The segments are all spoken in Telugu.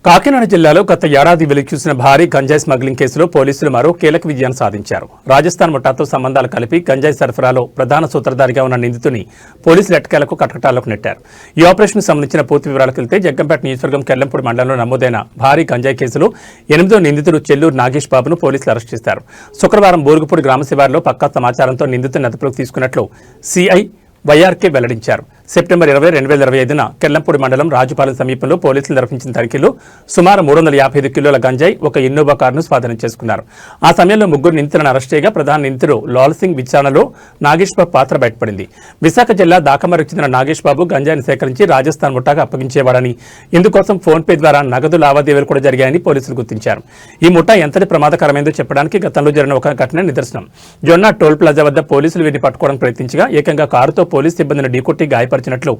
కాకినాడ జిల్లాలో గత ఏడాది వెలికిచూసిన భారీ గంజాయి స్మగ్లింగ్ కేసులో పోలీసులు మరో కీలక విజయాన్ని సాధించారు. రాజస్థాన్ ముఠాతో సంబంధాలు కలిపి గంజాయి సరఫరాలో ప్రధాన సూత్రధారిగా ఉన్న నిందితుని పోలీసులు ఎట్టకేలకు కటకటాలకు నెట్టారు. ఈ ఆపరేషన్కు సంబంధించిన పూర్తి వివరాలకు వెళ్తే జగ్గంపేట నియోజకవర్గం కెల్లంపూడి మండలంలో నమోదైన భారీ గంజాయి కేసులో 8వ నిందితుడు చెల్లూరు నాగేష్ బాబును పోలీసులు అరెస్ట్ చేశారు. శుక్రవారం బోరుగుపూడి గ్రామ శివారులో పక్కా సమాచారంతో నిందితుని అదుపులోకి తీసుకున్నట్లు సిఐ వైఆర్కే వెల్లడించారు. సెప్టెంబర్ 20, 2025న కెల్లంపూడి మండలం రాజుపాలెం సమీపంలో పోలీసులు నిర్వహించిన తనిఖీలో సుమారు 355 కిలోల గంజాయి, ఒక ఇన్నోవా కారును స్వాధీనం చేసుకున్నారు. ఆ సమయంలో ముగ్గురు నిందితులను అరెస్ట్ చేయగా ప్రధాన నిందితుడు లాల్ సింగ్ విచారణలో నాగేష్ బాబు పాత్ర బయటపడింది. విశాఖ జిల్లా దాకమరకు చెందిన నాగేష్ బాబు గంజాయిని సేకరించి రాజస్థాన్ ముఠాకు అప్పగించేవాడని, ఇందుకోసం ఫోన్పే ద్వారా నగదు లావాదేవీలు కూడా జరిగాయని పోలీసులు గుర్తించారు. ఈ ముఠా ఎంతటి ప్రమాదకరమైందో చెప్పడానికి గతంలో జరిగిన ఒక ఘటన నిదర్శనం. జొన్న టోల్ ప్లాజా వద్ద పోలీసులు వీరిని పట్టుకోవడానికి ప్రయత్నించగా ఏకంగా కారుతో పోలీసు సిబ్బందిని ఢీకొట్టి గాయపరిచినట్లు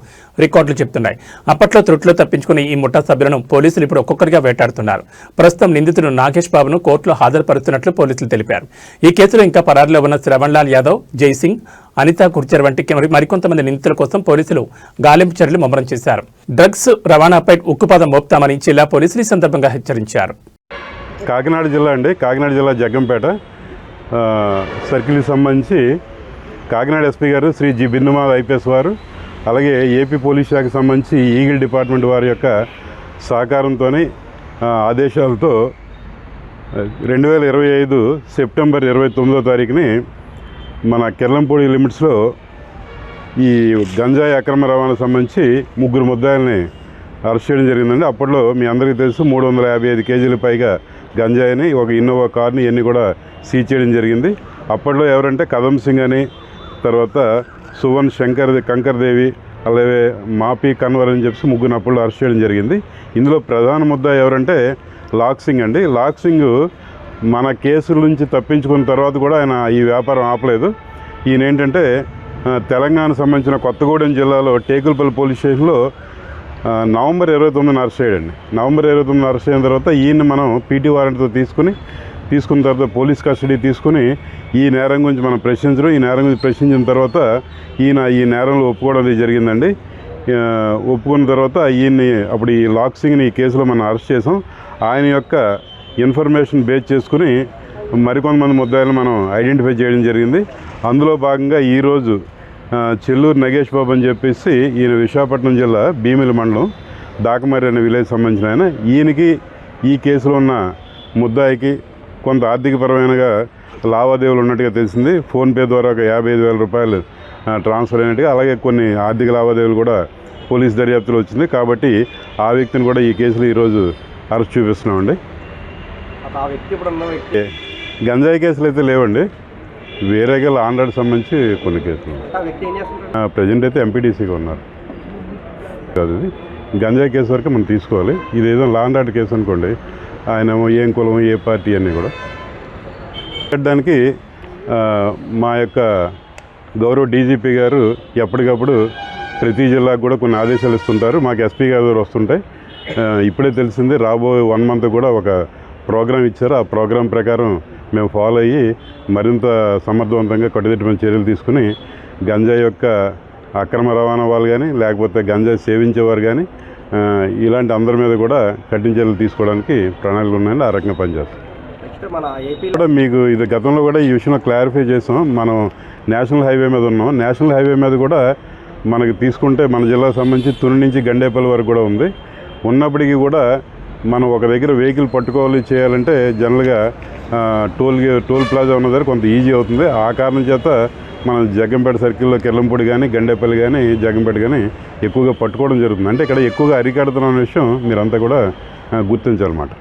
రికార్డులు చెబుతున్నాయి. అప్పట్లో త్రుట్లో తప్పించుకుని ఈ ముఠా సభ్యులను పోలీసులు ఇప్పుడు ఒక్కొక్కరిగా వేటాడుతున్నారు. ప్రస్తుతం నిందితుడు నాగేష్ బాబును కోర్టులో హాజరుపరుస్తున్నట్లు పోలీసులు తెలిపారు. ఈ కేసులో ఇంకా పరారీలో ఉన్న శ్రవణ్లాల్ యాదవ్, జైసింగ్, అనితా గుర్జర్ వంటి మరికొంతమంది నిందితుల కోసం పోలీసులు గాలింపు చర్యలు ముమ్మరం చేశారు. డ్రగ్స్ రవాణాపై ఉక్కుపాదం మోపుతామని జిల్లా పోలీసులు ఈ సందర్భంగా హెచ్చరించారు. కాకినాడ జిల్లా అండి, కాకినాడ జిల్లా జగ్గంపేట సర్కిల్కి సంబంధించి కాకినాడ ఎస్పీ గారు శ్రీ జి బిందుమాధవ్ ఐపీఎస్ వారు, అలాగే ఏపీ పోలీస్ శాఖకు సంబంధించి ఈగిల్ డిపార్ట్మెంట్ వారి యొక్క సహకారంతో ఆదేశాలతో 2025 సెప్టెంబర్ 29వ తారీఖుని మన కెల్లంపూడి లిమిట్స్లో ఈ గంజాయి అక్రమ రవాణా సంబంధించి ముగ్గురు ముద్దాయిల్ని అరెస్ట్ చేయడం జరిగిందండి. అప్పట్లో మీ అందరికీ తెలుసు 355 కేజీల పైగా గంజాయిని, ఒక ఇన్నోవా కార్ని ఇవన్నీ కూడా సీజ్ చేయడం జరిగింది. అప్పట్లో ఎవరంటే కదం సింగ్ అని, తర్వాత సువన్ కంకర్దేవి, అలాగే మాపి కన్వర్ అని చెప్పి ముగ్గురు అప్పుడు అరెస్ట్ చేయడం జరిగింది. ఇందులో ప్రధాన ముద్ద ఎవరంటే లాక్ సింగ్ అండి. లాక్ సింగ్ మన కేసుల నుంచి తప్పించుకున్న తర్వాత కూడా ఆయన ఈ వ్యాపారం ఆపలేదు. ఈయన ఏంటంటే తెలంగాణ సంబంధించిన కొత్తగూడెం జిల్లాలో టేకులపల్లి పోలీస్ స్టేషన్లో నవంబర్ 29న అరెస్ట్ అయ్యాడండి. నవంబర్ 29న అరెస్ట్ అయిన తర్వాత ఈయన్ని మనం పీటీ వారెంట్తో తీసుకున్న తర్వాత పోలీస్ కస్టడీ తీసుకుని ఈ నేరం గురించి మనం ప్రశ్నించడం, ఈ నేరం గురించి ప్రశ్నించిన తర్వాత ఈయన ఈ నేరంలో ఒప్పుకోవడం జరిగిందండి. ఒప్పుకున్న తర్వాత ఈయన్ని అప్పుడు ఈ లాక్ సింగ్ని ఈ కేసులో మనం అరెస్ట్ చేసాం. ఆయన యొక్క ఇన్ఫర్మేషన్ బేస్ చేసుకుని మరికొంతమంది ముద్దాయిలను మనం ఐడెంటిఫై చేయడం జరిగింది. అందులో భాగంగా ఈరోజు చెల్లూరు నాగేష్ బాబు అని చెప్పేసి ఈయన విశాఖపట్నం జిల్లా భీమిలి మండలం దాకమర్రి అనే విలేజ్ సంబంధించిన ఆయన. ఈయనకి ఈ కేసులో ఉన్న ముద్దాయికి కొంత ఆర్థికపరమైనగా లావాదేవీలు ఉన్నట్టుగా తెలిసింది. ఫోన్పే ద్వారా ఒక 55,000 రూపాయలు ట్రాన్స్ఫర్ అయినట్టుగా, అలాగే కొన్ని ఆర్థిక లావాదేవీలు కూడా పోలీస్ దర్యాప్తులో వచ్చింది. కాబట్టి ఆ వ్యక్తిని కూడా ఈ కేసులో ఈరోజు అరెస్ట్ చూపిస్తున్నామండి. గంజాయి కేసులు అయితే లేవండి, వేరేగా లా అండ్ ఆర్డర్ సంబంధించి కొన్ని కేసులు. ప్రజెంట్ అయితే ఎంపీటీసీగా ఉన్నారు. కాదు, ఇది గంజాయి కేసు వరకు మనం తీసుకోవాలి. ఇదేదో లా అండ్ ఆర్డర్ కేసు అనుకోండి, ఆయన ఏం కులం, ఏ పార్టీ అన్నీ కూడా పెట్టడానికి మా యొక్క గౌరవ డీజీపీ గారు ఎప్పటికప్పుడు ప్రతి జిల్లాకు కూడా కొన్ని ఆదేశాలు ఇస్తుంటారు. మాకు ఎస్పీ గారి దగ్గర వస్తుంటాయి. ఇప్పుడే తెలిసింది, రాబోయే 1 మంత్ కూడా ఒక ప్రోగ్రాం ఇచ్చారు. ఆ ప్రోగ్రాం ప్రకారం మేము ఫాలో అయ్యి మరింత సమర్థవంతంగా కట్టుదిట్టమైన చర్యలు తీసుకుని గంజాయి యొక్క అక్రమ రవాణా వాళ్ళు కానీ, లేకపోతే గంజాయి సేవించేవారు కానీ, ఇలాంటి అందరి మీద కూడా కఠిన చర్యలు తీసుకోవడానికి ప్రణాళికలు ఉన్నాయండి. ఆ రకంగా పనిచేస్తాం. కూడా మీకు ఇది గతంలో కూడా ఈ విషయంలో క్లారిఫై చేసాం. మనం నేషనల్ హైవే మీద ఉన్నాం. నేషనల్ హైవే మీద కూడా మనకి తీసుకుంటే మన జిల్లాకు సంబంధించి తుని నుంచి గండేపల్లి వరకు కూడా ఉంది. ఉన్నప్పటికీ కూడా మనం ఒక దగ్గర వెహికల్ పట్టుకోవాలి చేయాలంటే జనరల్గా టోల్ ప్లాజా ఉన్న దగ్గర కొంత ఈజీ అవుతుంది. ఆ కారణం చేత మనం జగ్గంపేట సర్కిల్లో కెల్లంపూడి కానీ, గండేపల్లి కానీ, జగ్గంపేట కానీ ఎక్కువగా పట్టుకోవడం జరుగుతుంది. అంటే ఇక్కడ ఎక్కువగా అరికడుతున్న విషయం మీరంతా కూడా గుర్తించాలన్నమాట.